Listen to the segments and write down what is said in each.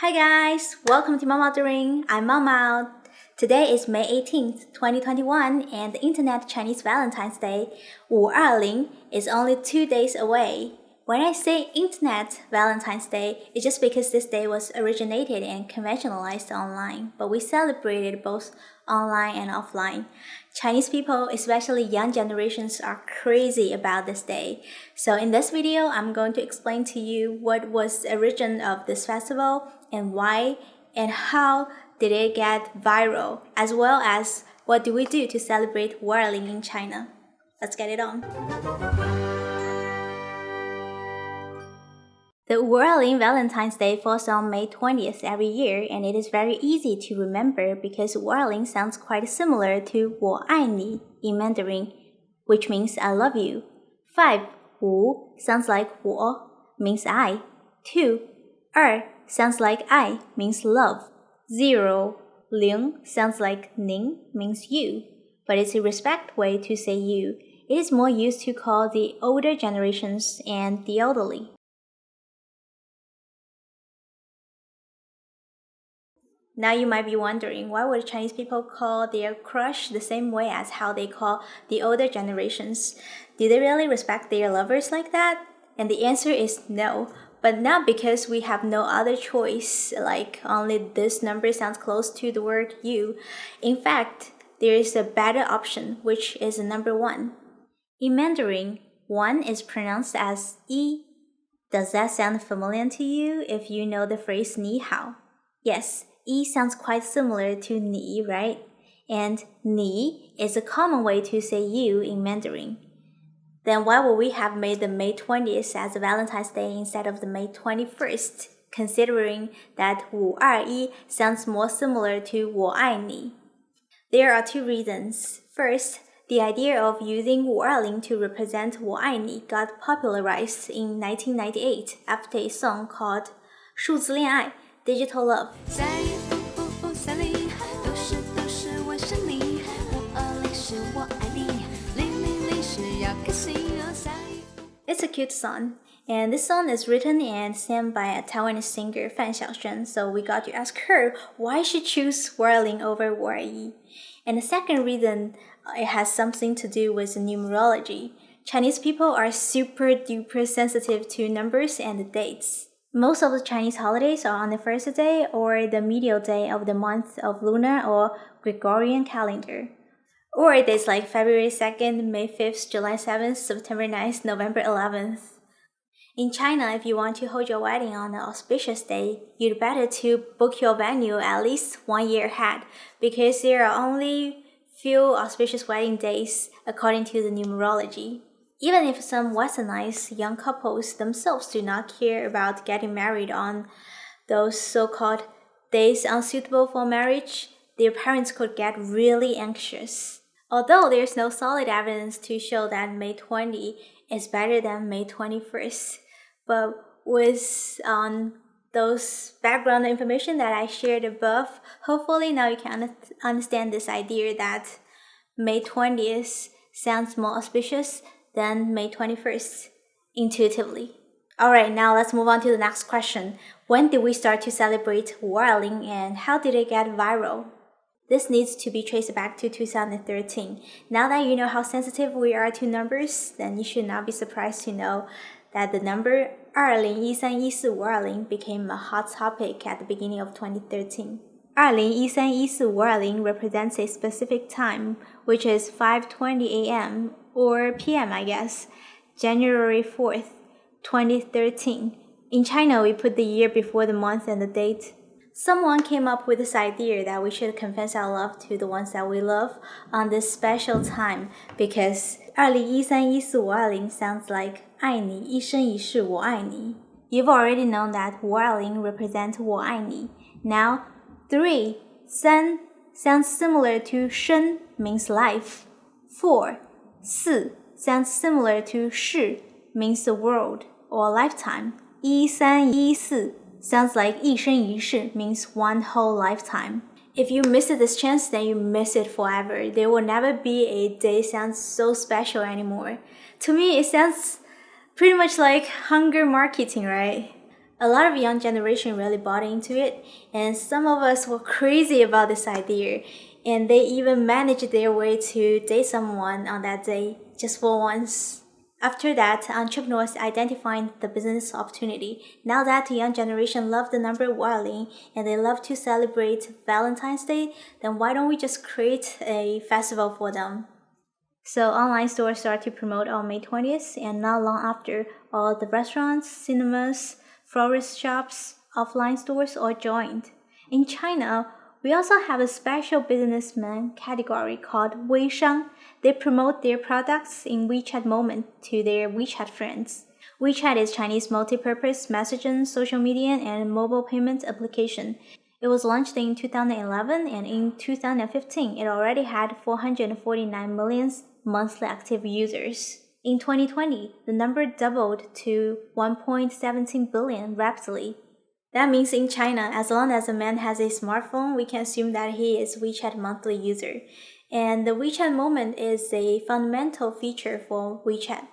Hi guys, welcome to Mama Ring. I'm Mama. Today is May 18th, 2021 and the Internet Chinese Valentine's Day, 520, is only 2 days away. When I say Internet Valentine's Day, it's just because this day was originated and conventionalized online, but we celebrated both online and offline. Chinese people, especially young generations, are crazy about this day. So in this video, I'm going to explain to you what was the origin of this festival and why and how did it get viral, as well as what do we do to celebrate Warling in China. Let's get it on. The Whirling Valentine's Day falls on May 20th every year, and it is very easy to remember because whirling sounds quite similar to 我爱你 in Mandarin, which means I love you. 5, 5 sounds like 我 means I. 2, 2 sounds like I means love. 0, 0 sounds like 您 means you, but it's a respect way to say you. It is more used to call the older generations and the elderly. Now you might be wondering, why would Chinese people call their crush the same way as how they call the older generations? Do they really respect their lovers like that? And the answer is no, but not because we have no other choice, like only this number sounds close to the word you. In fact, there is a better option, which is number 1. In Mandarin, 1 is pronounced as 一. Does that sound familiar to you if you know the phrase 你好? Yes, 一 sounds quite similar to 你, right? And 你 is a common way to say you in Mandarin. Then why would we have made the May 20th as a Valentine's Day instead of the May 21st, considering that 521 sounds more similar to 我爱你? There are 2 reasons. First, the idea of using 520 to represent 我爱你 got popularized in 1998 after a song called 数字恋爱 Digital Love. It's a cute song, and this song is written and sang by a Taiwanese singer Fan Xiaoshen, so we got to ask her why she chose whirling over 521. And the second reason, it has something to do with numerology. Chinese people are super duper sensitive to numbers and dates. Most of the Chinese holidays are on the first day or the medial day of the month of lunar or Gregorian calendar. Or days like February 2nd, May 5th, July 7th, September 9th, November 11th. In China, if you want to hold your wedding on an auspicious day, you'd better to book your venue at least 1 year ahead, because there are only few auspicious wedding days according to the numerology. Even if some westernized young couples themselves do not care about getting married on those so-called days unsuitable for marriage, their parents could get really anxious. Although there's no solid evidence to show that May 20 is better than May 21st, but with those background information that I shared above, hopefully now you can understand this idea that May 20th sounds more auspicious than May 21st intuitively. Alright, now let's move on to the next question. When did we start to celebrate whirling and how did it get viral? This needs to be traced back to 2013. Now that you know how sensitive we are to numbers, then you should not be surprised to know that the number 20131452became a hot topic at the beginning of 2013. 20131452represents a specific time, which is 5:20 a.m. or p.m. I guess, January 4th, 2013. In China, we put the year before the month and the date. Someone came up with this idea that we should confess our love to the ones that we love on this special time because 20131452sounds like 爱你一生一世我爱你. You've already known that 520 represents 我爱你. Now, 3, 3 sounds similar to 生 means life. 4, 4 sounds similar to 世 means the world or lifetime. 1314 sounds like 一生一世 means one whole lifetime. If you miss this chance, then you miss it forever. There will never be a day sounds so special anymore. To me, it sounds pretty much like hunger marketing, right? A lot of young generation really bought into it, and some of us were crazy about this idea, and they even managed their way to date someone on that day, just for once. After that, entrepreneurs identified the business opportunity. Now that the young generation love the number Warling and they love to celebrate Valentine's Day, then why don't we just create a festival for them? So online stores start to promote on May 20th, and not long after, all the restaurants, cinemas, florist shops, offline stores all joined. In China, we also have a special businessman category called Weishang. They promote their products in WeChat Moment to their WeChat friends. WeChat is Chinese multi-purpose messaging, social media, and mobile payment application. It was launched in 2011, and in 2015, it already had 449 million monthly active users. In 2020, the number doubled to 1.17 billion rapidly. That means in China, as long as a man has a smartphone, we can assume that he is WeChat monthly user. And the WeChat Moment is a fundamental feature for WeChat.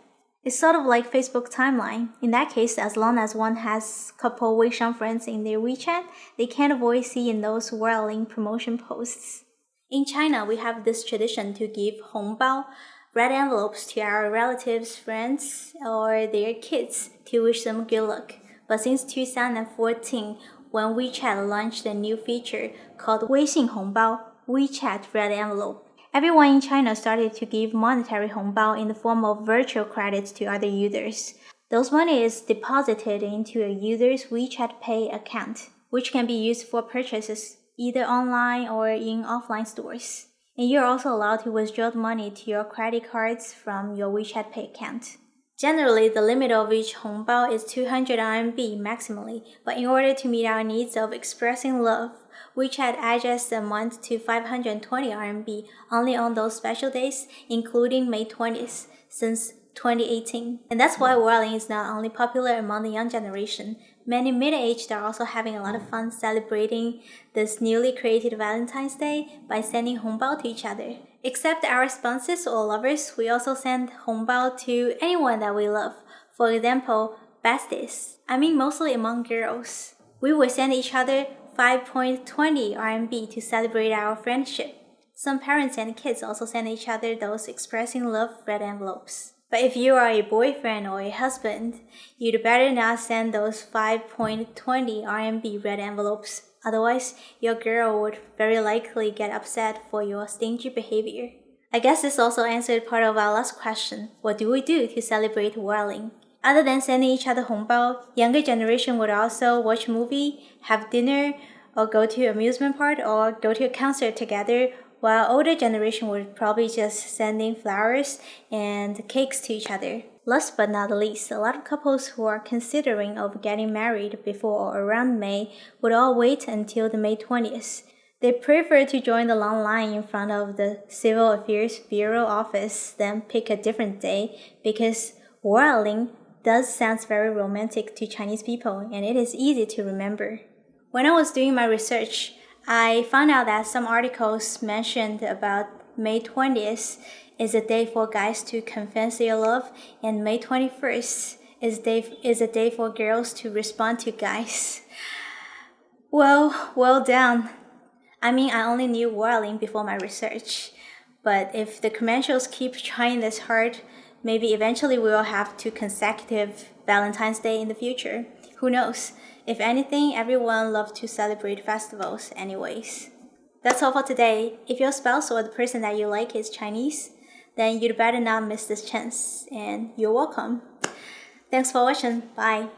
It's sort of like Facebook timeline. In that case, as long as one has couple Weishang friends in their WeChat, they can't avoid seeing those whirling promotion posts. In China, we have this tradition to give hongbao, red envelopes, to our relatives, friends, or their kids to wish them good luck. But since 2014, when WeChat launched a new feature called Weixin Hongbao, WeChat Red Envelope, everyone in China started to give monetary hongbao in the form of virtual credits to other users. Those money is deposited into a user's WeChat Pay account, which can be used for purchases either online or in offline stores. And you're also allowed to withdraw the money to your credit cards from your WeChat Pay account. Generally, the limit of each hongbao is 200 RMB maximally, but in order to meet our needs of expressing love, WeChat adjusts the amount to 520 RMB only on those special days, including May 20th, since 2018. And that's why whirling is not only popular among the young generation. Many middle-aged are also having a lot of fun celebrating this newly created Valentine's Day by sending hongbao to each other. Except our spouses or lovers, we also send hongbao to anyone that we love. For example, besties. I mean mostly among girls. We will send each other 5.20 RMB to celebrate our friendship. Some parents and kids also send each other those expressing love red envelopes. But if you are a boyfriend or a husband, you'd better not send those 5.20 RMB red envelopes. Otherwise, your girl would very likely get upset for your stingy behavior. I guess this also answered part of our last question. What do we do to celebrate whirling? Other than sending each other hongbao, younger generation would also watch a movie, have dinner, or go to an amusement park or go to a concert together, while older generation would probably just sending flowers and cakes to each other. Last but not least, a lot of couples who are considering of getting married before or around May would all wait until the May 20th. They prefer to join the long line in front of the Civil Affairs Bureau office than pick a different day because whirling does sound very romantic to Chinese people and it is easy to remember. When I was doing my research, I found out that some articles mentioned about May 20th is a day for guys to confess their love, and May 21st is a day for girls to respond to guys. Well done. I mean, I only knew whirling before my research, but if the commercials keep trying this hard, maybe eventually we will have 2 consecutive Valentine's Day in the future. Who knows? If anything, everyone loves to celebrate festivals anyways. That's all for today. If your spouse or the person that you like is Chinese, then you'd better not miss this chance, and you're welcome. Thanks for watching. Bye.